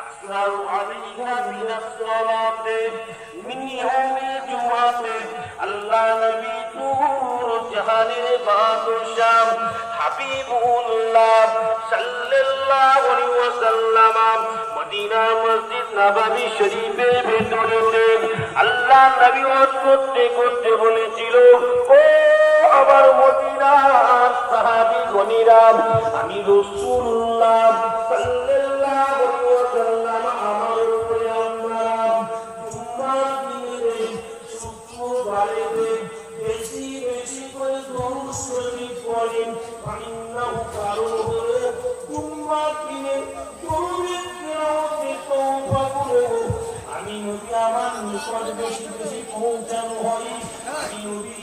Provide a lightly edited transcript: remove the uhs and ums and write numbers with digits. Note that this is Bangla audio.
أكثر عليها من الصلاة من يوم الجمعة الله نبي نور جهان بادشاہ হাবিবুল্লাহ সাল্লাল্লাহু আলাইহি ওয়াসাল্লাম মদিনা মসজিদ নববী শরীফের ভেতরে আল্লাহ নবী ওয়াজ করতে করতে বলেছিল, ও আমার মদিনার সাহাবী গণীরা, আমি রাসূলুল্লাহ সাল্লাল্লাহু আলাইহি ওয়াসাল্লাম আমার উপরে আপনারা জুম্মার দিনে শুক্রবারে বেশি বেশি করে দরুদ শরীফ পড়েন। ফাইন্নাহু কারণ হলো জুম্মার দিনে দরুদের তেলাওয়াতে তওবা করে আমি নবী আমার নিকট বেশি বেশি পৌঁছানো হয়। আমি নবী